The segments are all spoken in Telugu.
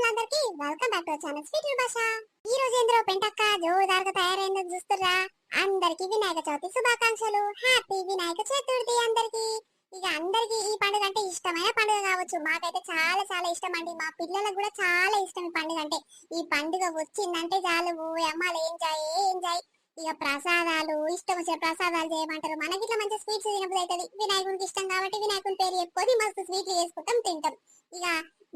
వాళ్ళందరికీ welcome back to channel sweet భాష. ఈ రోజు ఏంద్రో పెంటక్క జోరుదారుగా తయారైందని చూస్తుర్రా. అందరికి వినాయక చవితి శుభాకాంక్షలు. హ్యాపీ వినాయక చతుర్థి అందరికి. ఇక అందరికి ఈ పండుగ అంటే ఇష్టమైన పండుగ కావచ్చు. మాకైతే చాలా చాలా ఇష్టం అండి. మా పిల్లలకు కూడా చాలా ఇష్టం ఈ పండుగ అంటే. ఈ పండుగ వచ్చిందంటే చాలు అమ్మాలు ఎంజాయ్. ఇక ప్రసాదాలు ఇష్టం వచ్చే ప్రసాదాలు చేయమంటారు. మనకి ఇట్లా మంచి స్వీట్స్ తినబుద్ధి అవుతుంది. వినాయకుడికి ఇష్టం కాబట్టి వినాయకుడి పేరు చెప్పుకొని మస్తు స్వీట్లు చేసుకుంటాం తింటాం. ఇక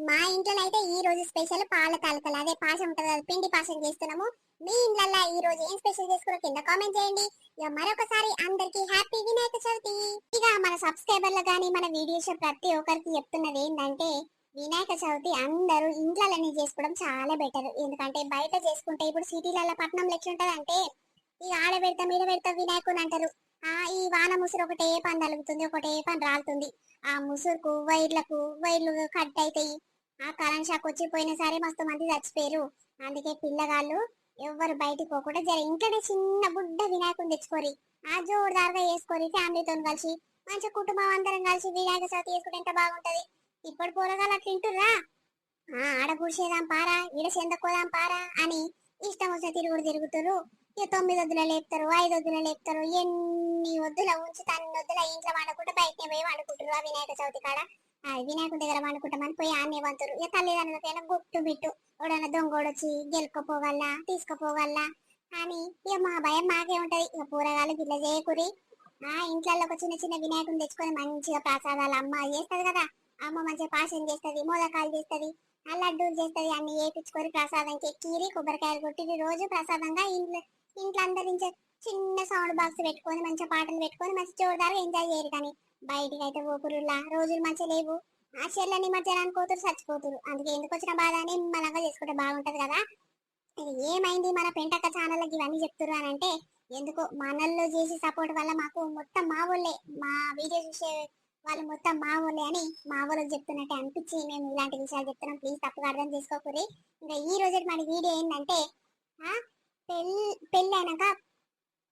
మా ఇంట్లో అయితే ఈ రోజు స్పెషల్ పాల తాలకలు, అదే పాశం ఉంటది కదా, పిండి పాశం చేస్తున్నాము. మీ ఇంట్లో ఈ రోజు ఏం స్పెషల్ చేసుకున్నారో కింద కామెంట్ చేయండి. ఇక మరొకసారి అందరికి హ్యాపీ వినాయక చవితి. ఇక మన సబ్స్క్రైబర్లు గానీ మన వీడియోస్ ప్రతి ఒక్కరికి చెప్తున్నది ఏంటంటే, వినాయక చవితి అందరూ ఇంట్లోనే చేసుకోవడం చాలా బెటర్. ఎందుకంటే బయట చేసుకుంటే ఇప్పుడు సిటీలలో పట్టణంలో ఎట్లుంటది అంటే, ఇక ఆడ పెడతాం ఈడ పెడతాం వినాయకుని అంటారు. ఈ వాన ముసురు ఒకటే పని తలుగుతుంది, ఒకటే పని రాలుతుంది. ఆ ముసురుకు వైర్లు కట్ అవుతాయి. ఆ కరెంట్ షాక్ వచ్చి పోయిన సరే మస్తు మంది చచ్చిపోయారు. అందుకే పిల్లగాళ్ళు ఎవరు బయటికి పోకుండా జర ఇంట్లోనే చిన్న బుడ్డ వినాయకుని తెచ్చుకోరి. ఆ జోరుదారుగా వేసుకోరి ఫ్యామిలీతో కలిసి. మంచి కుటుంబం అందరం కలిసి వినాయక చవితి చేసుకుంటే ఎంత బాగుంటది. ఇప్పుడు పోరగాలు అట్లా తింటుర్రా. ఆడ కూర్చేదాం పారా, ఈడ చెందకోదాం పారా అని ఇష్టం వచ్చే తిరుగుతురు. ఇక 9 వద్దుల లేపుతారు, 5 వద్దుల లేపుతారు. ఎన్ని వద్దుల ఉంచి అన్ని వద్దుల ఇంట్లో వండుకుంటే బయటనే పోయి వండుకుంటారు. ఆ వినాయక చవితి కాడ వినాయకుడి దగ్గర వండుకుంటామని పోయి ఆనే వంతురు. ఇక తల్లిదండ్రులకైనా గుట్టు బిట్టు ఎవడన్నా దొంగోడొచ్చి గెలుకపోగల్లా తీసుకుపోగల్లా అని ఇక మా భయం మాకే ఉంటది. ఇక పూరగాలు గిట్ల చేయకురి. ఇంట్లో ఒక చిన్న చిన్న వినాయకుని తెచ్చుకొని మంచిగా ప్రసాదాలు అమ్మ చేస్తది కదా, అమ్మ మంచిగా పాశం చేస్తది, మోదకాలు చేస్తది, లడ్డూలు చేస్తది. అన్ని వేపించుకొని ప్రసాదంకి కీరి కొబ్బరికాయలు కొట్టి రోజు ప్రసాదంగా ఇంట్లో అందరించే చిన్న సౌండ్ బాక్స్ పెట్టుకొని మంచిగా పాటలు పెట్టుకొని మంచి జోరుదారుగా ఎంజాయ్ చేయరు. కానీ బయటికి అయితే పోకురులా రోజులు మంచిగా లేవు. ఆ చెల్ల నిమజ్జనానికి పోతురు చచ్చిపోతురు. అందుకే ఎందుకు వచ్చిన బాధ అని మనగా చేసుకుంటే బాగుంటది కదా. ఇది ఏమైంది మన పెంటక్క ఛానల్కి ఇవన్నీ చెప్తురు అని అంటే, ఎందుకో మనల్లో చేసి సపోర్ట్ వల్ల మాకు మొత్తం మా ఊళ్ళే, మా వీడియో చూసే వాళ్ళు మొత్తం మా ఊళ్ళే అని మా ఊళ్ళకి చెప్తున్నట్టే అనిపించి మేము ఇలాంటి విషయాలు చెప్తున్నాం. ప్లీజ్ తప్పుగా అర్థం చేసుకోకూరి. ఇంకా ఈ రోజు మన వీడియో ఏంటంటే, పెళ్ళి అయినాక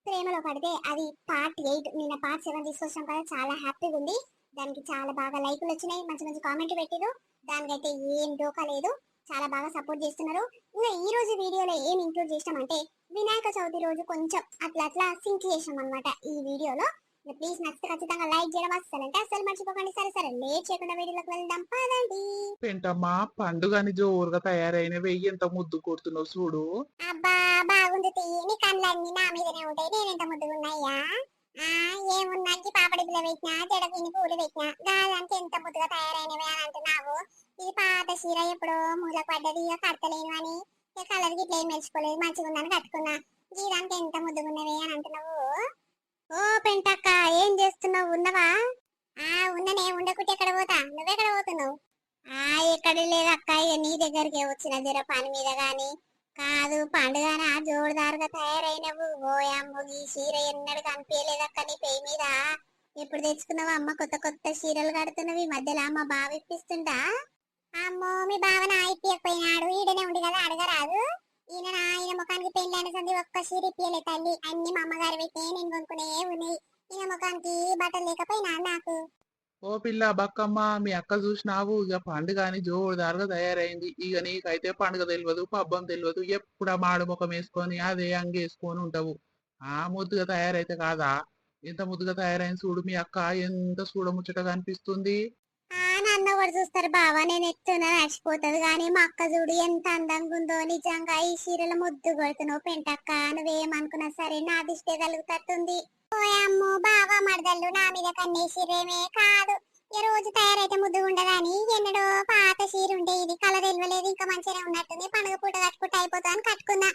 ప్రేమలో పడితే అది పార్ట్ 8. నిన్న పార్ట్ 7 తీసుకొచ్చాం కదా, చాలా హ్యాపీగా ఉంది. దానికి చాలా బాగా లైకులు వచ్చినాయి, మంచి మంచి కామెంట్ పెట్టిరు. దానికైతే ఏం డోకా లేదు, చాలా బాగా సపోర్ట్ చేస్తున్నారు. ఇంకా ఈ రోజు వీడియోలో ఏం ఇంక్లూడ్ చేసామంటే, వినాయక చవితి రోజు కొంచెం అట్లా సింక్ చేసాం అనమాట ఈ వీడియోలో. ప్లీజ్ నచ్చితే ఖచ్చితంగా లైక్ చేయడం అస్సలంటే అస్సలు మర్చిపోకండి. సరే లేట్ చేయకుండా వీడియోలోకి వెళ్దాం పదండి. ఏంటమ్మా పండుగని జోరుగా తయారైన వెయ్యి ఎంత ముద్దు కొడుతున్నావు చూడు. అబ్బా బాగుంది తీయి, నీ కళ్ళన్నీ నా మీదనే ఉంటాయి. నేనెంత ముద్దుగున్నాయ్యా. ఏమున్నాకి పాపడి బిల్ల పెట్టినా, జడపిని పూలు పెట్టినా, గాదంటే ఎంత ముద్దుగా తయారైనవి అని అంటున్నావు. ఇది పాత చీర ఎప్పుడో మూలకు పడ్డది, ఇక కడతలేను అని ఇక కలర్ గిట్ల ఏం మెచ్చుకోలేదు, మంచిగా ఉందని కట్టుకున్నా. గీదానికి ఎంత ముద్దుగున్నవి అని అంటున్నావు. ఓ పెంటక్క, ఏం చేస్తున్నావు? ఉన్నవా? ఉన్ననే, ఉండకుంటే ఎక్కడ పోతా. నువ్వెక్కడ పోతున్నావు? ఎక్కడ లేదు అక్క, ఇక నీ దగ్గరికి వచ్చిన జర పని మీద గాని. కాదు పండుగన జోరుదారుగా తయారైనవు. ఓయమ్మ ఈ చీర ఎన్నడు కనిపించలేదక్క నీ పేయి మీద. ఎప్పుడు తెచ్చుకున్నావు అమ్మ? కొత్త కొత్త చీరలు కడుతున్నవి మధ్యలో అమ్మ బావ ఇప్పిస్తుందా? అమ్మో మీ బావ నా ఇప్పియకపోయినాడు, ఈడనే ఉండి కదా అడగరాదు. ఈయన ముఖానికి పెళ్ళైన సంది ఒక్క చీర ఇప్పియలే తల్లి. అన్ని మా అమ్మగారు పెట్టే నేను కొనుక్కునే ఉన్నాయి. ఈయన ముఖానికి బట్టలు లేకపోయినా నాకు. ఓ పిల్ల బక్కమ్మ, మీ అక్క చూసినావు ఇక పండుగ అని జోరుదారుగా తయారైంది. ఇక నీకైతే పండుగ తెలియదు, పబ్బం తెలియదు. ఎప్పుడు ఆ మాడు ముఖం వేసుకొని అదే అంగేసుకొని ఉంటావు. ముద్దుగా తయారైతే కాదా? ఎంత ముద్దుగా తయారైంది చూడు మీ అక్క, ఎంత చూడముచ్చటగా అనిపిస్తుంది. నన్ను కూడా చూస్తారు బావా, నేను ఎత్తున్నా నడిచిపోతుంది. కానీ మా అక్క చూడు ఎంత అందంగా ఉందో. నిజంగా ఈ చీరల ముద్దు కొడుతున్నావు పెంటక్క. నువ్వేమనుకున్నా సరే నా దిష్టే కలుగుతట్టుంది. ఓయమ్మో బావా మరదళ్ళు నా మీద కన్నేసిరేమే కాదు. ఈ రోజు తయారైతే ముద్దు ఉండదని ఎన్నడో పాత చీర ఉంటే ఇది కలర్ ఇవ్వలేదు, ఇంకా మంచిగా ఉన్నట్టుంది. పండుగ పూట కట్టుకుంటే అయిపోతా అని కట్టుకున్నా.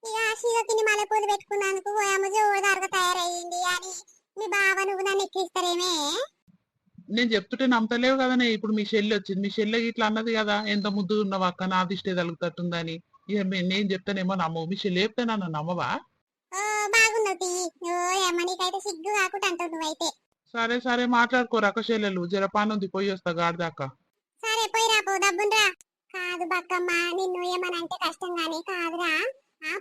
ఇక ఆ చీరకి మల్లెపూలు పెట్టుకున్నందుకు ఓయమ్మ జోరుదారుగా తయారయ్యింది అని మీ బావ నువ్వు నన్ను ఎక్కిస్తారేమే. నేను చెప్తుంటే నమ్మతలేవు కదనే. ఇప్పుడు మీ చెల్లి వచ్చింది, మీ చెల్లె ఇట్లా అన్నది కదా, ఎంత ముద్దుగా ఉన్నావు అక్క, నా దిష్టే తగులుతట్టుందని. ఇక నేను చెప్తానేమో నమ్మవు, మీ చెల్లి చెప్తే నన్ను నమ్మవా? బాగున్నావు. నీకైతే సిగ్గు కాకుండా అంటావు నువ్వైతే. సరే మాట్లాడుకోరు అక్క చెల్లెలు. జర పని ఉంది, పోయి వస్తా గాడిదాకా. సరే పోయి రాపో, డబ్బుండ్రా. కాదు బక్కమ్మ, నిన్ను ఏమనంటే కష్టంగానే కాదురా.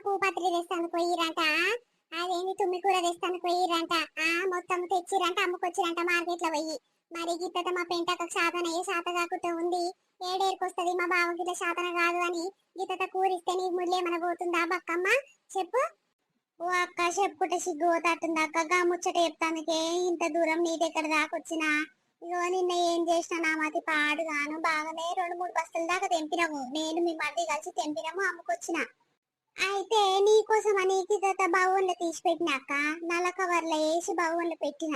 పూపత్రి తెస్తాను పోయిరంట, అదేంది తుమ్మి కూర తెస్తాను పోయిరంట. మొత్తం తెచ్చిరంట, అమ్ముకొచ్చిరంట మార్కెట్ లో పోయి. మరి గిత్తత మా పెంటకు శాతనయ్యే శాత కాకుండా ఉంది. ఏడేరుకొస్తది మా బావకి ఇట్లా శాతన కాదు అని గిత్తత కూరిస్తే నీ ముళ్ళేమన పోతుందా బక్కమ్మ? చెప్పు. ఓ అక్క చెప్పుకుంటే సిగ్గు పోతాటుంది అక్క. గా ముచ్చట చెప్తానికే ఇంత దూరం నీ దగ్గర దాకొచ్చినా. ఇగో నిన్న ఏం చేసినా నా మతి పాడుగాను బాగానే 2-3 బస్తల దాకా తెంపినాము. నేను మీ మధ్య కలిసి తెంపినాము అమ్ముకొచ్చిన. అయితే నీకోసం అని గిత్తత బావుల్లో తీసి పెట్టినాక నల్ల కవర్లో వేసి బావుల్లో పెట్టిన.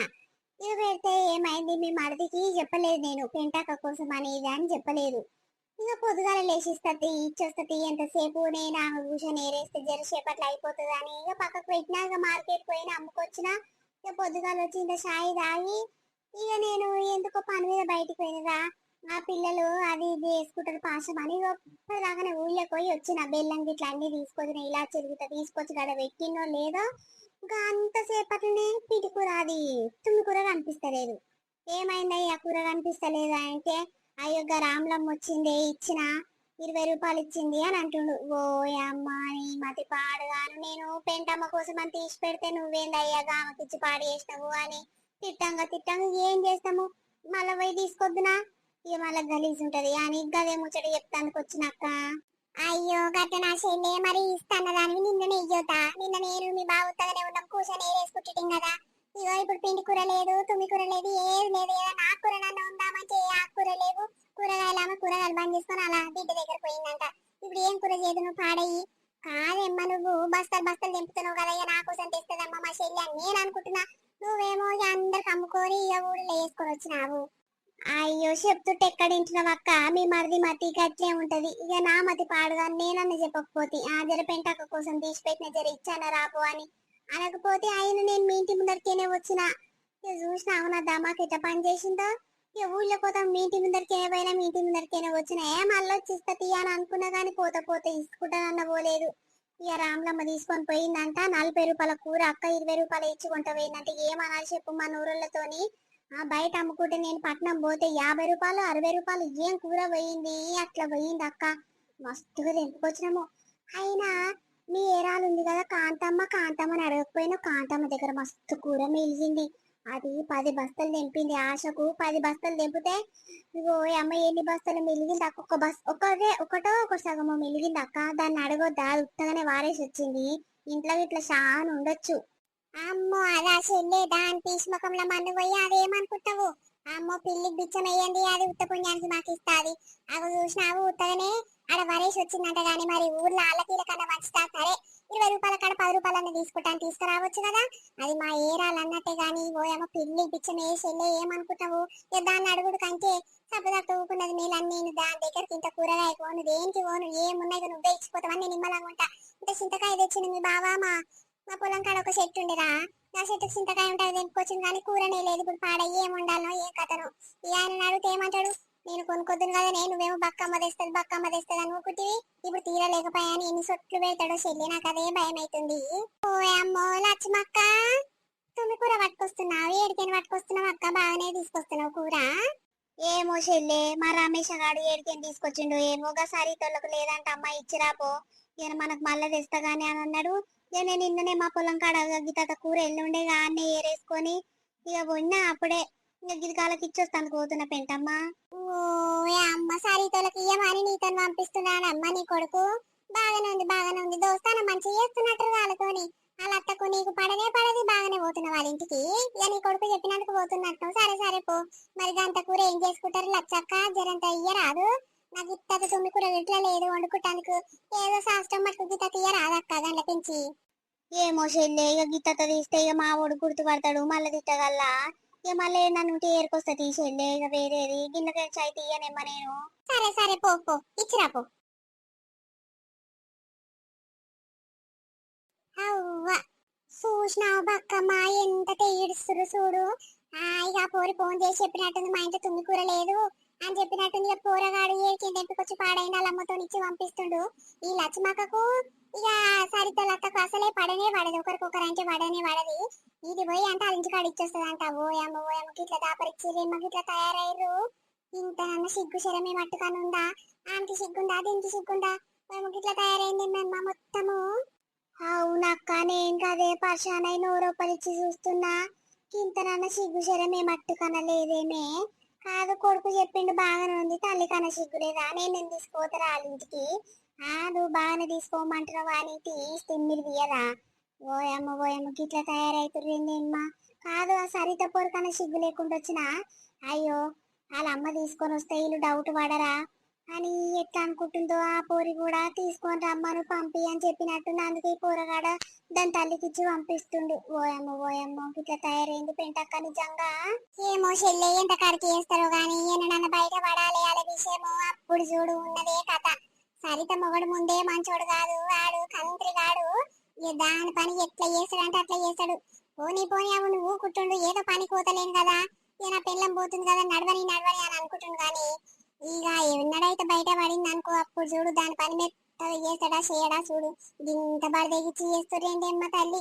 ఇక పెడితే ఏమైంది మీ మరిదికి చెప్పలేదు, నేను పెంటాక కోసం అనేది అని చెప్పలేదు. ఇక పొద్దుగాల లేచిస్తది ఇచ్చొస్తది ఎంతసేపు నేను ఆమె కూర్చొని ఏరేస్తే జరసేపట్లో అయిపోతుంది అని ఇక పక్కకు పెట్టినా. ఇక మార్కెట్ పోయిన అమ్ముకొచ్చిన. ఇక పొద్దుగాల వచ్చి ఇంత షాయి తాగి ఇక నేను ఎందుకో పని మీద బయటికి పోయినరా. ఆ పిల్లలు అది ఇది వేసుకుంటారు పాశం అని ఇక ఇప్పటిదాకానే ఊళ్ళోకి పోయి వచ్చిన. బెల్లం గిట్ల అన్ని తీసుకొచ్చిన, ఇలా చెరుగుతా తీసుకొచ్చి గడ పెట్టినో లేదో ఇంకా అంతసేపట్లనే పిటి కూర అది తుమ్మి కూర కనిపిస్తలేదు. ఏమైందయ్యా కూర కనిపిస్తలేదు అంటే అయ్యో రామ్లమ్మ వచ్చిందే ఇచ్చిన 20 రూపాయలు ఇచ్చింది అని అంటుండు. ఓ అమ్మ నీ మతి పాడుగాను, నేను పెంటమ్మ కోసం అని తీసి పెడితే నువ్వేందయ్యా గామకిచ్చి పాడు చేసినావు అని తిట్టంగా తిట్టంగా ఏం చేస్తాము మళ్ళీ పోయి తీసుకొద్దునా. ఇక మళ్ళీ గలీజ్ ఉంటది అని గదే ముచ్చట చెప్తానికి వచ్చినాక. అయ్యో గట్ట నా చెల్లె మరి ఇస్తాన్న దానికి నిన్ననే ఇయ్యొద్దా? నిన్న నేను మీ బావ ఉత్తగానే ఉన్నాం కూర్చొని ఏరేసుకుంటున్నాం కదా. ఇగో ఇప్పుడు పిండి కూర లేదు తుమ్మి కూర లేదు ఏది లేదు. ఏదో నా కూర నన్ను ఉందామంటే ఏ ఆకుకూర లేవు. కూరగాయలు కూరగాయలు బంద్ చేసుకొని అలా బిడ్డ దగ్గర పోయిందంట. ఇప్పుడు ఏం కూర చేయదు నువ్వు పాడయి? కాదమ్మా నువ్వు బస్తలు బస్తలు తెంపుతున్నావు కదా ఇక నా కోసం తెస్తుందమ్మా మా చెల్లి అని నేను అనుకుంటున్నా. నువ్వేమో ఇక అందరికి అమ్ముకొని ఇక ఊళ్ళో వేసుకొని వచ్చినావు. అయ్యో చెప్తుంటే ఎక్కడ ఇంటున్నావు అక్క? మీ మరిది మతి గట్లే ఉంటది. ఇక నా మతి పాడుగా నేనన్న చెప్పకపోతే ఆ జర పెంటక్క కోసం తీసి పెట్టిన జర ఇచ్చాన రాపో అని అనకపోతే ఆయన నేను మీ ఇంటి ముందరికేనే వచ్చిన. ఇక చూసినావు నా దమాకి ఎట్లా పని చేసిందో. ఇక ఊళ్ళో పోతాం మీ ఇంటి ముందరికేనే పోయినా మీ ఇంటి ముందరికేనే వచ్చిన. మళ్ళీ వచ్చి ఇస్తా తీయని అనుకున్నా కానీ పోతే పోతే ఇసుకుంటానన్న పోలేదు. ఇక రామ్లమ్మ తీసుకొని పోయిందంట 40 రూపాయల కూర అక్క 20 రూపాయలు ఇచ్చుకుంటా పోయిందంట. ఏమనాలి చెప్పు మా నూరులతోని. ఆ బయట అమ్ముకుంటే నేను పట్నం పోతే 50 రూపాయలు 60 రూపాయలు ఏం కూర పోయింది అట్లా పోయింది అక్క. మస్తుగా తెంపుకొచ్చినాము. అయినా మీ ఏరాలు ఉంది కదా కాంతమ్మ, కాంతమ్మని అడగకపోయినా కాంతమ్మ దగ్గర మస్తు కూర మిలిగింది. అది 10 బస్తలు తెంపింది. ఆశకు 10 బస్తలు తెంపితే ఇగో అమ్మ ఎన్ని బస్తలు మిలిగింది అక్క? ఒక బస్ ఒకటో ఒక సగమో మిలిగింది అక్క. దాన్ని అడగొద్దా? అది ఉత్తగానే వారేసి వచ్చింది. ఇంట్లో ఇట్లా చాలా ఉండొచ్చు. అమ్మో అదా చెల్లే దాని పీసి ముఖంలో మన్ను పోయి అదేమనుకుంటావు? అమ్మో పిల్లికి బిచ్చం వేయండి అది ఉత్త పుణ్యానికి మాకు ఇస్తాది. అవి చూసినావు ఉత్తగానే ఆడ వరేసి వచ్చిందంట. గాని మరి ఊర్లో ఆళ్ళకీల కన్నా మంచిదా? సరే 20 రూపాయల కాడ 10 రూపాయలన్న తీసుకుంటాను తీసుకురావచ్చు కదా. అది మా ఏరాలు అన్నట్టే గాని ఓయమ్మ పిల్లికి బిచ్చం వేసి వెళ్ళే ఏమనుకుంటావు? ఇక దాన్ని అడుగుడు కంటే సబ్బదాకా ఊకున్నది నీళ్ళని. నేను దాని దగ్గరికి ఇంత కూరగాయ పోను దేనికి పోను ఏమున్నాయి నువ్వే ఇచ్చిపోతావని నేను నిమ్మలంగా ఉంటా. ఇంత చింతకాయ తెచ్చింది మీ బావా మా పొలం కాడ ఒక చెట్టు ఉండేరా. ఆ చెట్టుకు చింతకాయ ఉంటుంది తెంపుకొచ్చింది కానీ కూరనే లేదు. ఇప్పుడు పాడ ఏం ఉండాలనో ఏం కథనో. ఇక ఆయన అడిగితే ఏమంటాడు? నేను కొనుక్కొద్దును కదా నువ్వేమో బక్కమ్మ తెస్తుంది బక్కమ్మ తెస్తుంది అని ఊకుటివి. ఇప్పుడు తీరలేకపోయాని ఎన్ని సొట్లు పెడతాడో చెల్లి నాకు అదే భయం అవుతుంది. ఓ అమ్మో లక్ష్మక్క తుమ్మి కూర పట్టుకొస్తున్నావు? ఏడికైనా పట్టుకొస్తున్నావు అక్క? బాగానే తీసుకొస్తున్నావు కూర. ఏమో చెల్లె మా రమేష్ గాడు ఏడికైనా తీసుకొచ్చిండు ఏమో. గా సరితోళ్ళకు లేదంట అమ్మ ఇచ్చిరాపో ఇక మనకు మళ్ళీ తెస్తాగాని అని అన్నాడు. ఇక నేను నిన్ననే మా పొలం కాడ గిత్త కూర ఎల్లుండే అన్నీ ఏరేసుకొని ఇక పోయినా అప్పుడే ఇక గిరికాలకి ఇచ్చొస్తాను పోతున్న పెంటమ్మ. ఓ అమ్మ సరితోళ్ళకి ఇయ్యమని నీతో పంపిస్తున్నాడమ్మ నీ కొడుకు. బాగానే ఉంది దోస్తానం మంచిగా చేస్తున్నట్టు వాళ్ళతోని. వాళ్ళ అత్తకు నీకు పడనే పడది బాగానే పోతున్న వాళ్ళ ఇంటికి. ఇక నీ కొడుకు చెప్పినందుకు పోతున్నట్టు. సరే సరే పో. మరి గంట కూర ఏం చేసుకుంటారు లచ్చక్క? జరంత ఇయ్యరాదు. నాకు ఇత్తది తుమ్మి కూర ఇట్లా లేదు వండుకుంటానికి. ఏదో శాస్త్రం మట్టుకు గిత్త తీయరాదక్క గంట పెంచి. ఏమో చెల్లె ఇక గిత్తత తీస్తే ఇక మా వాడు గుర్తుపడతాడు మళ్ళీ తిట్టగల్లా. ఇక మళ్ళీ నన్ను ఏరుకొస్తా తీసేళ్ళే ఇక వేరేది గిన్నె చాయ్ తీయనేమ్మ నేను. సరే సరే పో పో ఇచ్చిరా పో. అవ్వ చూసినావు బక్కమ్మ ఎంత ఏడుస్తురు చూడు. ఇక పోరి ఫోన్ చేసి చెప్పినట్టుంది మా ఇంట్లో తుమ్మి కూర లేదు అని చెప్పినట్టుంది. ఇక పోరగాడు ఏకి తెంపుకొచ్చి పాడైన అమ్మతో ఇచ్చి పంపిస్తుండు. ఈ లక్ష్మక్కకు ఇక సరితో లక్కకు అసలే పడనే పడదు. ఒకరికొకరు అంటే పడనే పడది. ఇది పోయి అంటే వాళ్ళ ఇంటికాడ ఇచ్చేస్తుంది అంట. ఓయమ్మకి ఇట్లా దాపరిచ్చిరేమ్మకి ఇట్లా తయారయ్యారు. ఇంత సిగ్గు శరమే మట్టుకని ఉందా? ఆమెకి సిగ్గుందా దీనికి సిగ్గుందా? ఓయమ్మకి ఇట్లా తయారైంది మేమ్మ మొత్తము. అవునక్క నేను కదే పర్షానై నోరొప్పలిచ్చి చూస్తున్నా. ఇంతనన్న సిగ్గు శరమే మట్టు కనలేదేమే. కాదు కొడుకు చెప్పిండు బాగానే ఉంది, తల్లి కన్న సిగ్గు లేదా, నేను తీసుకోతారా వాళ్ళ ఇంటికి. నువ్వు బాగానే తీసుకోమంటున్నావు అని తీస్తే మీరు తీయరా. ఓయమ్మ గిట్లా తయారైతుర్రేందేమ్మా. కాదు ఆ సరిత పొరకన్నా సిగ్గు లేకుండా వచ్చినా అయ్యో వాళ్ళ అమ్మ తీసుకొని వస్తే వీళ్ళు డౌట్ పడరా అని ఎట్లా అనుకుంటుందో. ఆ పోరి కూడా తీసుకొని రమ్మను పంపి అని చెప్పినట్టుంది. అందుకే ఈ పోరగాడ దాని తల్లికిచ్చి పంపిస్తుండు. ఓయమ్మ ఇట్లా తయారైంది పెంటక్క నిజంగా. ఏమో చెల్లె ఎంత కడికి వేస్తారో గాని నన్ను బయట పడాలి అనే విషయము. అప్పుడు చూడు ఉన్నదే కథ. సరిత మొగడు ముందే మంచోడు కాదు, వాడు కంత్రి గాడు. దాని పని ఎట్లా చేస్తాడంటే అట్లా చేస్తాడు. పోనీ అవును నువ్వు కుట్టుండు, ఏదో పని కోతలేను కదా, నా పెళ్ళం పోతుంది కదా, నడవని అని అనుకుంటుండు. కానీ ఇక ఎన్నడైతే బయట పడింది అనుకో, అప్పుడు చూడు దాని పని మెత్తగా చేస్తాడా చేయడా చూడు. ఇంత బడదెగిచ్చి చేస్తుర్రేంటమ్మా తల్లి.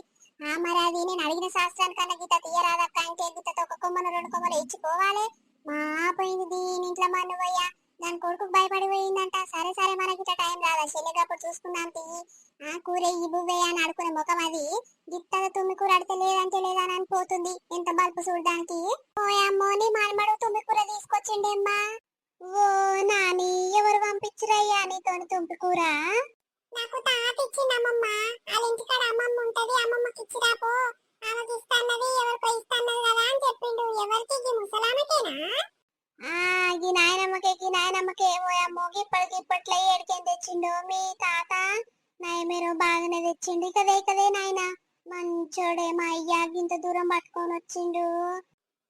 మరి అది నేను అడిగిన శాస్త్రానికన్నా గీత తీయరాదక్క అంటే గీతతో ఒక కొమ్మను 2 కొమ్మలు ఇచ్చిపోవాలి. మా పోయింది దీని ఇంట్లో మన్నువయ్యా. దాని కొడుకు భయపడి పోయిందంట. సరే మనకి ఇట్లా టైం రాదా చెల్లిగప్పుడు చూసుకుందాం తీయి. కూర ఈ బువ్వయ్య అని ఆడుకునే ముఖం అది. గిత్తగా తుమ్మి కూర అడితే లేదంటే లేదని అని పోతుంది. ఎంత బల్పు చూడడానికి. ఓయమ్మో నీ మనమడు తుమ్మి కూర తీసుకొచ్చిండేమ్మా. ఓ నాని ఎవరు పంపించిరయ్యా నీతోని తుంపి కూర? నాకు తాత ఇచ్చిందమ్మమ్మ. వాళ్ళ ఇంటికాడ అమ్మమ్మ ఉంటది, అమ్మమ్మకి ఇచ్చిరాపో, ఆమెకి ఇస్తాన్నది ఎవరికో ఇస్తాన్నది కదా అని చెప్పిండు. ఎవరికి ఈ ముసలామకేనా? ఈ నాయనమ్మకే ఓయమ్మో ఇప్పటికిప్పట్లో ఏడికేం తెచ్చిండో మీ తాత. నయమేరో బాగానే తెచ్చిండు. కదే నాయన మంచోడే మా అయ్యా ఇంత దూరం పట్టుకొని వచ్చిండు.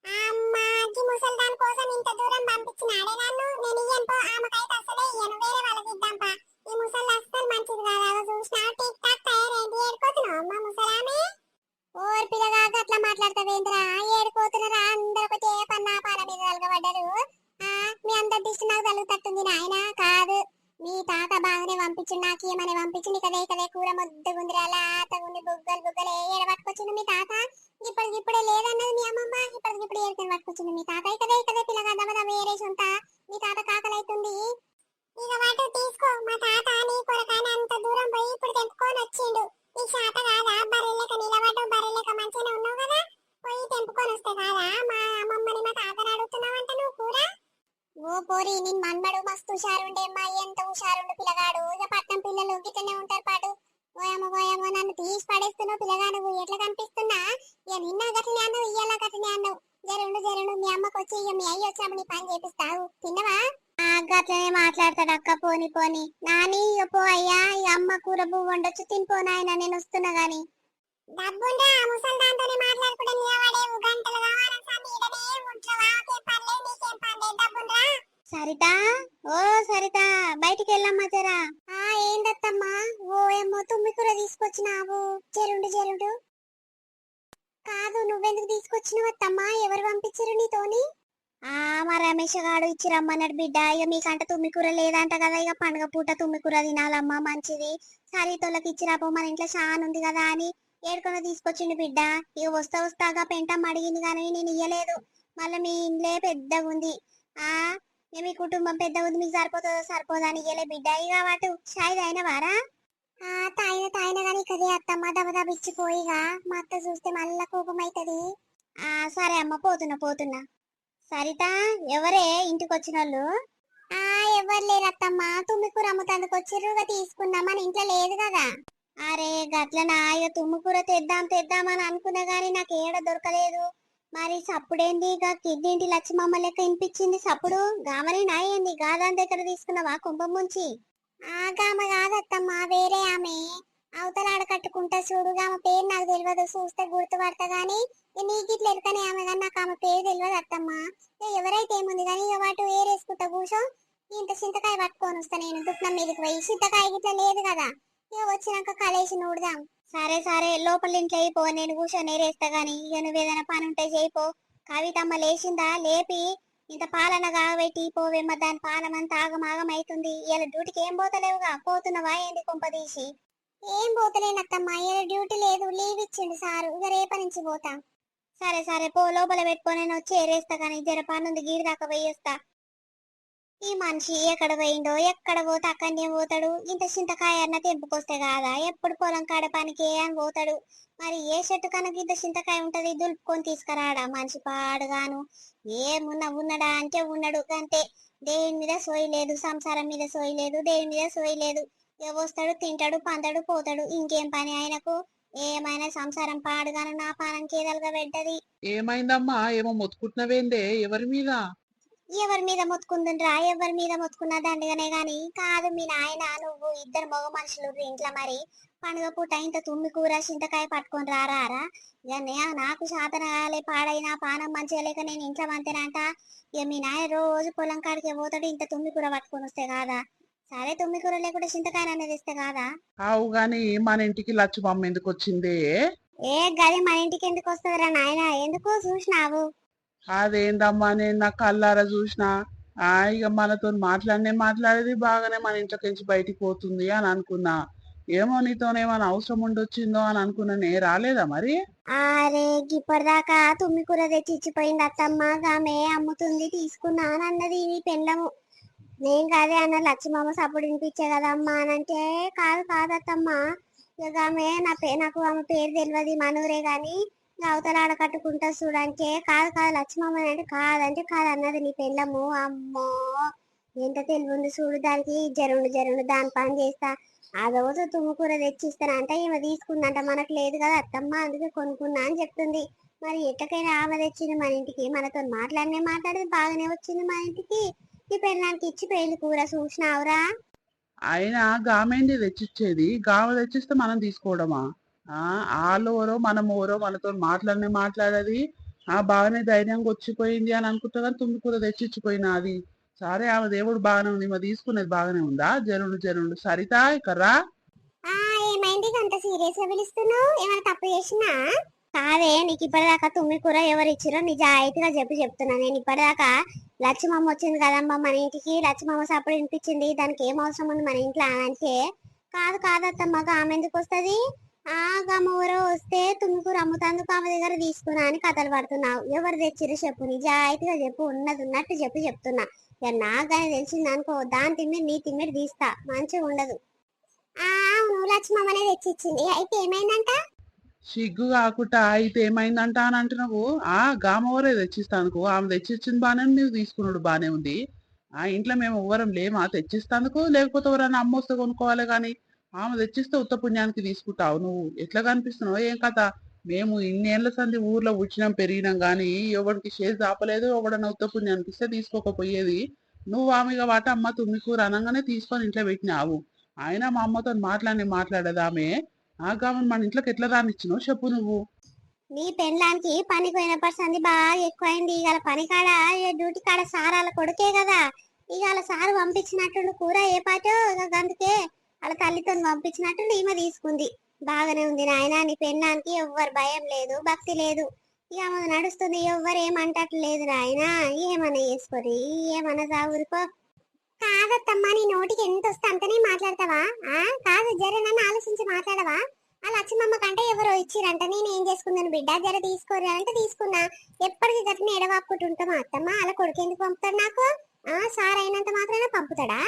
అమ్మాకి ముసలి దాని కోసం ఇంత దూరం పంపించినాడే నన్ను. నేను ఇయ్యను పో, ఆమెకైతే అసలే ఇయ్యను, వేరే వాళ్ళకి ఇద్దాంపా. ఈ ముసలి అస్సలు మంచిది కాదు. అలా చూసినా టిక్ టాక్ తయారైంది. ఏడుకోతున్నావు అమ్మ ముసలామే? ఓర్ పిల్లగా అట్లా మాట్లాడతావేంద్రా? ఏడుకోతున్నారా? అందరు ఒకటే పన్నా పాల మీద కలగబడ్డారు. మీ అందరి దిష్టి నాకు తలుగుతట్టుంది నాయన. కాదు మీ తాత బాగానే పంపించిండు, నాకు ఏమని పంపించింది. కదే కూర ముద్దగుందిరా, లాతగుంది, బుగ్గలు ఏడ పట్టుకొచ్చిండు మీ తాత. ఇప్పుడే లేదన్నది మీ అమ్మమ్మ, ఇప్పటికిప్పుడు ఏడుకొని పట్టుకొచ్చిండు మీ తాత. కదే పిల్లగా దమద వేరేసి ఉంటా. మీ తాత కాకలైతుంది. ఇక వాటి తీసుకో. మా తాత నీ కొరకాని అంత దూరం పోయి ఇప్పుడు తెంపుకొని వచ్చిండు. ఈ శాత కాదా? బర్రెలెక్క నిలబడ్డావు, బర్రెలెక్క మంచిగానే ఉన్నావు కదా, పోయి తెంపుకొని వస్తే కాదా మా అమ్మమ్మని మా తాతని అడుగుతున్నావంట నువ్వు కూడా. ఓ పోరి నీ మన్మడు మస్తు హుషారుండే అమ్మా. ఎంత హుషారుండు పిల్లగాడు. ఇక పట్నం పిల్లలు గిట్టనే ఉంటారు పాటు. ఓయమ్మో నన్ను తీసి పడేస్తున్నావు పిల్లగా. నువ్వు ఎట్లా కనిపిస్తున్నా? ఇక నిన్న గట్లనే అన్నావు, ఇయ్యాల గట్లనే అన్నావు. జరుండు మీ అమ్మకు వచ్చి ఇక మీ అయ్యి వచ్చినప్పుడు నీ పని చేపిస్తావు. తిన్నవా? గట్లనే మాట్లాడతాడు అక్క. పోని నాని ఇక పో అయ్యా. ఈ అమ్మ కూర పువ్వు వండొచ్చు, తినిపోనాయన నేను వస్తున్నా గాని. డబ్బుండా ముసలి దాంతోనే మాట్లాడుకుంటే నిలబడేవు గంటలు కావాలని సరిత. ఓ సరిత బయటికి వెళ్ళమ్మా జరా. ఏందత్తమ్మా? ఓ ఏమో తుమ్మి కూర తీసుకొచ్చినావు. జరుండు. కాదు నువ్వెందుకు తీసుకొచ్చినావు అత్తమ్మా? ఎవరు పంపించారు నీతోని? మా రమేష్ గాడు ఇచ్చి రమ్మన్నాడు బిడ్డ. ఇక మీకంట తుమ్మి కూర లేదంట కదా, ఇక పండుగ పూట తుమ్మి కూర తినాలమ్మా మంచిది, సరితోళ్ళకి ఇచ్చిరాపో, మన ఇంట్లో షాన్ ఉంది కదా అని ఏడుకొని తీసుకొచ్చిండు బిడ్డ. ఇక వస్తాగా పెంటమ్మ అడిగింది కానీ నేను ఇయ్యలేదు. మళ్ళీ మీ ఇంట్లో పెద్దగా ఉంది. మీ కుటుంబం పెద్దగా ఉంది, మీకు సరిపోదా అని ఇయ్యలే బిడ్డ. ఇక వాటు షాయి తాయినవారా? తాయిన కానీ కదే అత్తమ్మ దబదబిచ్చిపోయిగా. మా అత్త చూస్తే మళ్ళా కోపం అవుతుంది. సరే అమ్మ పోతున్నా. సరిత ఎవరే ఇంటికి వచ్చిన వాళ్ళు? ఎవరు లేరు అత్తమ్మ. తుమ్మికూర అమ్ముతందుకు వచ్చిర్రు, తీసుకున్నాం. మన ఇంట్లో లేదు కదా. అరే గట్లనా? ఇక తుమ్మికూర తెద్దామని అనుకున్నా గానీ నాకు ఏడ దొరకలేదు. మరి సప్పుడేంది? ఇక కిడ్డింటి లక్ష్మమ్మ లెక్క వినిపించింది సప్పుడు. గామని నాయంది గాదాని దగ్గర తీసుకున్నావా కుంభం ముంచి? గామ కాదత్తమ్మ, వేరే ఆమె అవతలాడ కట్టుకుంటా చూడు. ఆమె పేరు నాకు తెలియదు, చూస్తే గుర్తుపడతా గానీ నీకు ఇట్లా ఎరకనే ఆమె కానీ నాకు ఆమె పేరు తెలియదు అత్తమ్మ. ఎవరైతే ఏముంది కానీ ఇక వాటి వేరేసుకుంటా కూర్చో. ఇంత చింతకాయ పట్టుకొని వస్తా నేను దుఃఖం మీదకి పోయి. చింతకాయ గిట్లా లేదు కదా, ఇక వచ్చినాక కలేసి నూడదాం. సరే లోపల ఇంట్లో అయిపో, నేను కూర్చొని ఏరేస్తా గాని. ఇక నువ్వేదైనా పని ఉంటే చేయిపో. కవితమ్మ లేచిందా? లేపి ఇంత పాలన కాగబెట్టి పోవేమ్మ. దాని పాలమంతా ఆగమాగం అవుతుంది. ఇలా డ్యూటీకి ఏం పోతలేవుగా, పోతున్నావా ఏంది కొంపదీసి? ఏం పోతలేనత్తమ్మ, ఇలా డ్యూటీ లేదు, లీవ్ ఇచ్చిండు సారు. ఇక రేపటి నుంచి పోతా. సరే పో, లోపల పెట్టుకొని నేను వచ్చి ఏరేస్తా కానీ జర పనుంది, గీడి దాకా పోయేస్తా. ఈ మనిషి ఎక్కడ పోయిండో ఎక్కడ పోతే అక్కడనే పోతాడు. ఇంత చింతకాయ అన్న తెంపుకొస్తే కాదా, ఎప్పుడు పొలం కాడ పనికి అని పోతాడు. మరి ఏ చెట్టు కనుక ఇంత చింతకాయ ఉంటది, దులుపుకొని తీసుకురాడా మనిషి పాడుగాను. ఏమున్నా ఉన్నడా అంటే ఉన్నాడు అంతే. దేని మీద సోయి లేదు, సంసారం మీద సోయి లేదు, దేని మీద సోయి లేదు. వస్తాడు, తింటాడు, పంతాడు, పోతాడు. ఇంకేం పని ఆయనకు? ఏమైనా సంసారం పాడుగాను నా పానం కేదలుగా పెట్టది. ఏమైందమ్మా? ఏమో మొత్తుకుంటున్నావేందే? ఎవరి మీద? ఎవరి మీద మొత్తుకుంటుండ్రా? ఎవరి మీద మొత్తుకున్నా దండగానే గాని కాదు. మీ నాయన నువ్వు ఇద్దరు మగ మనుషులు ఇంట్లో మరి పండుగ పూట ఇంత తుమ్మి కూర చింతకాయ పట్టుకొని రారా? ఇక నాకు శాతన కాలే, పాడైనా పానం మంచిగా లేక నేను ఇంట్లో అంతేనంట. ఇక మీ నాయన రోజు పొలం కాడికి పోతాడు, ఇంత తుమ్మి కూర పట్టుకొని వస్తే కాదా? సరే తుమ్మి కూర లేకుండా చింతకాయ అనేది ఇస్తే కాదా? అవు గాని మన ఇంటికి లచ్చుమమ్మ ఎందుకు వచ్చిందే? ఏ గది మన ఇంటికి ఎందుకు వస్తుందిరా నాయన? ఎందుకు చూసినావు? అదేందమ్మా, నేను నా కల్లారా చూసిన. ఇక మనతో మాట్లాడేది బాగానే మన ఇంట్లోకించి బయటికి పోతుంది అని అనుకున్నా. ఏమో నీతోనేమన్నా అవసరం ఉండొచ్చిందో అని అనుకున్నానే. రాలేదా మరి? అరే ఇప్పటిదాకా తుమ్మి కూర తెచ్చి ఇచ్చిపోయింది అత్తమ్మ. ఆమె అమ్ముతుంది, తీసుకున్నా అని అన్నది నీ పెళ్ళము. నేను కాదే అన్న, లక్ష్మమ్మ సప్పుడు వినిపించే కదమ్మా అని అంటే, కాదు కాదు అత్తమ్మ, ఇక ఆమె నాకు ఆమె పేరు తెలియదు, మనూరే గాని అవతల ఆడ కట్టుకుంటా చూడంటే, కాదు కాదు లక్ష్మమ్మ అంటే కాదంటే కాదు అన్నది నీ పెళ్ళము. అమ్మో ఎంత తెలివి ఉంది చూడు దానికి. జరుండు జరుండు దాని పని చేస్తా. ఆ రోజు తుమ్ముకూర తెచ్చిస్తానంట, ఈమె తీసుకుందంట, మనకు లేదు కదా అత్తమ్మ, అందుకే కొనుక్కున్నా అని చెప్తుంది. మరి ఎట్టకైనా ఆమె తెచ్చింది మన ఇంటికి, మనతో మాట్లాడేది బాగానే వచ్చింది మన ఇంటికి. ఈ పెళ్ళానికి ఇచ్చి పెళ్లి కూర చూసినావురా? అయినా గామేంది తెచ్చిచ్చేది? గామ తెచ్చిస్తే మనం తీసుకోవడమా? వాళ్ళు ఎవరో మనం ఎవరో మనతో మాట్లాడేది. బాగానే ధైర్యంగా వచ్చిపోయింది అని అనుకుంటా కానీ తుమ్మికూర తెచ్చిచ్చిపోయినా అది. సరే, ఆమె దేవుడు బాగానే ఉంది, మరి తీసుకునేది బాగానే ఉందా? జరుండు సరిత ఇకర్రా. ఏమైంది అంత సీరియస్ గా పిలుస్తున్నావు? ఏమైనా తప్పు చేసినా? కాదే, నీకు ఇప్పటిదాకా తుమ్మి కూర ఎవరు ఇచ్చిరో నిజాయితీగా చెప్తున్నా. నేను ఇప్పటిదాకా లక్ష్మమ్మ వచ్చింది కదమ్మా మన ఇంటికి, లక్ష్మమ్మ సప్పుడు వినిపించింది, దానికి ఏం అవసరం ఉంది మన ఇంట్లో అంటే, కాదు కాదత్తమ్మ ఆమె ఎందుకు వస్తుంది? గమ్మూర వస్తే తుమ్మికూర అమ్ముతందుకు ఆమె దగ్గర తీసుకున్నా అని కథలు పడుతున్నావు. ఎవరు తెచ్చిరు చెప్పు, నిజాయితీగా చెప్పు, ఉన్నది ఉన్నట్టు చెప్తున్నా. ఇక నాకు కానీ తెలిసింది అనుకో, దాని తిమ్మిడి నీ తిమ్మిడి తీస్తా, మంచిగా ఉండదు. అవును, లక్ష్మమ్మనే తెచ్చిచ్చింది, అయితే ఏమైందంట? సిగ్గు కాకుండా అయితే ఏమైందంట అని అంటున్నావు? గామవరే తెచ్చిస్తానుకో, ఆమె తెచ్చిచ్చింది బానే ఉంది, నువ్వు తీసుకున్నాడు బానే ఉంది. ఇంట్లో మేము ఎవ్వరం లేమా తెచ్చిస్తానుకో? లేకపోతే ఎవరైనా అమ్మొస్తే కొనుక్కోవాలి కానీ ఆమె తెచ్చిస్తే ఉత్త పుణ్యానికి తీసుకుంటావు నువ్వు? ఎట్లా కనిపిస్తున్నావు? ఏం కథ? మేము ఇన్నేళ్ల సంది ఊర్లో పుట్టినాం పెరిగినాం కానీ ఎవరికి చేసి దాపలేదు. ఎవడన్నా ఉత్త పుణ్యానికి ఇస్తే తీసుకోకపోయేది. నువ్వు ఆమెగా వాట అమ్మ తుమ్మికూర అనగానే తీసుకొని ఇంట్లో పెట్టినావు. అయినా మా అమ్మతో మాట్లాడేది ఆమె. గామని మన ఇంట్లోకి ఎట్లా రానిచ్చినావు చెప్పు నువ్వు? నీ పెళ్ళానికి పని పోయిన పర్సంది బాగా ఎక్కువైంది. ఇవాళ పని కాడ డ్యూటీ కాడ సారాల కొడుకే కదా, ఇవాళ సారు పంపించినట్టుండు కూర ఏ పాటో, అందుకే వాళ్ళ తల్లితో పంపించినట్టుండి ఈమె తీసుకుంది. బాగానే ఉంది నాయన, నీ పెళ్ళానికి ఎవ్వరు భయం లేదు, భక్తి లేదు. ఇక ఆమె నడుస్తుంది, ఎవ్వరు ఏమంటట్లేదు నాయన. ఏమన్నా చేసుకోరి, ఏమన్నా సాగురికో. కాదత్తమ్మా, నీ నోటికి ఎంత వస్తే అంతనే మాట్లాడతావా? కాదు, జర నన్ను ఆలోచించి మాట్లాడవా? ఆ లక్ష్మమ్మ కంటే ఎవరో ఇచ్చిరంట, నేను ఏం చేసుకున్నాను బిడ్డ, జర తీసుకోరా అంటే తీసుకున్నా. ఎప్పటికీ గట్టిన ఎడవాపుకుంటుంటామా అత్తమ్మ? అలా కొడుకు ఎందుకు పంపుతాడు నాకు? సార్ అయినంత మాత్రాన పంపుతాడా?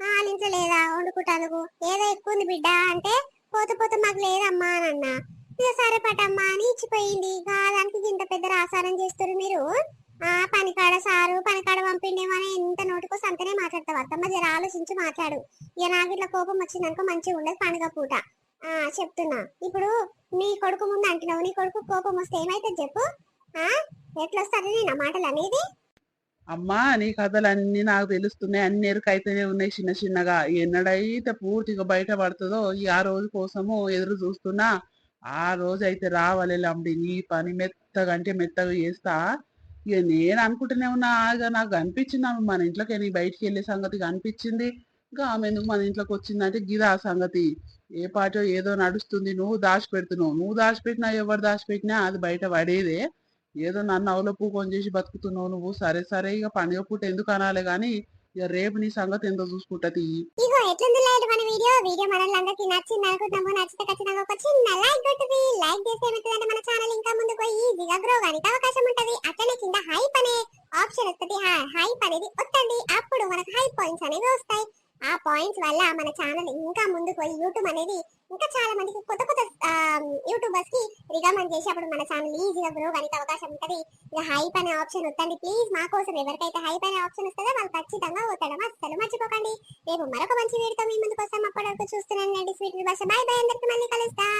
వాళ్ళ ఇంట్లో లేదా వండుకుంటాను, ఏదో ఎక్కువ ఉంది బిడ్డ అంటే, పోతే మాకు లేదమ్మా అని అన్నా. ఇక సరే పటమ్మా అని ఇచ్చిపోయింది. దానికి ఇంత పెద్ద రాసారం చేస్తారు మీరు. పనికాడ సారు పనికాడ పంపిండేమని ఎంత నోటికో సంతనే మాట్లాడతావు అత్తమ్మ, జర ఆలోచించి మాట్లాడు. ఇక నాకు ఇట్లా కోపం వచ్చిందనుకో మంచిగా ఉండదు పండుగ పూట. చెప్తున్నా, ఇప్పుడు నీ కొడుకు ముందు అంటున్నావు, నీ కొడుకు కోపం వస్తే ఏమైతుంది చెప్పు? ఎట్లా వస్తుంది నేను ఆ మాటలు అనేది? అమ్మా, నీ కథలు అన్ని నాకు తెలుస్తున్నాయి, అన్ని ఎరుకైతేనే ఉన్నాయి చిన్న చిన్నగా. ఎన్నడైతే పూర్తిగా బయట పడుతుందో ఆ రోజు కోసము ఎదురు చూస్తున్నా. ఆ రోజు అయితే రావాలి లంబడి, నీ పని మెత్తగా అంటే మెత్తగా చేస్తా. ఇక నేను అనుకుంటూనే ఉన్నా. నాకు అనిపించింది ఆమె మన ఇంట్లోకి నీ బయటికి వెళ్ళే సంగతి అనిపించింది. ఇంకా ఆమె ఎందుకు మన ఇంట్లోకి వచ్చిందంటే గిదా ఆ సంగతి. ఏ పాటో ఏదో నడుస్తుంది, నువ్వు దాచిపెడుతున్నావు. నువ్వు దాచిపెట్టినా ఎవరు దాచిపెట్టినా అది బయట పడేదే. ఏదో నన్ను అవలో పూకొని చేసి బతుకుతున్నావు నువ్వు. సరే సరే, ఇక పండుగ పూట ఎందుకు అనాలి కానీ ఇక రేపు నీ సంగతి ఎంతో చూసుకుంటది. ఇగో ఎట్లుంది లైట్ మన వీడియో మనల్లందరికీ నచ్చింది అనుకుంటున్నాము. నచ్చితే ఖచ్చితంగా ఒక చిన్న లైక్ కొట్టుది. లైక్ చేస్తే ఏమవుతుందంటే మన ఛానల్ ఇంకా ముందుకు పోయి ఈజీగా గ్రో గానికి అవకాశం ఉంటది. అట్లనే కింద హైప్ అనే ఆప్షన్ వస్తుంది. హైప్ అనేది వస్తుంది. అప్పుడు మనకు హైప్ పాయింట్స్ అనేవి వస్తాయి. ఆ పాయింట్స్ వల్ల మన ఛానల్ ఇంకా ముందుకు పోయి యూట్యూబ్ అనేది ఇంకా చాలా మందికి కొత్త కొత్త యూట్యూబర్స్ కి రికమెండ్ చేసి అప్పుడు మన ఛానల్ ఈజీగా గ్రో గానికి అవకాశం ఉంటది. ఇక హైప్ అనే ఆప్షన్ వస్తుంది. ప్లీజ్ మా కోసం ఎవరికైతే హైప్ అనే ఆప్షన్ వస్తుందో వాళ్ళు ఖచ్చితంగా వద్దడం అస్సలు మర్చిపోకండి. రేపు మరొక మంచి వీడియోతో మీ ముందుకు వస్తాం. అప్పటి వరకు చూస్తున్నాను స్వీట్ భాష. బై బై, అందరికీ మళ్ళీ కలుస్తాం.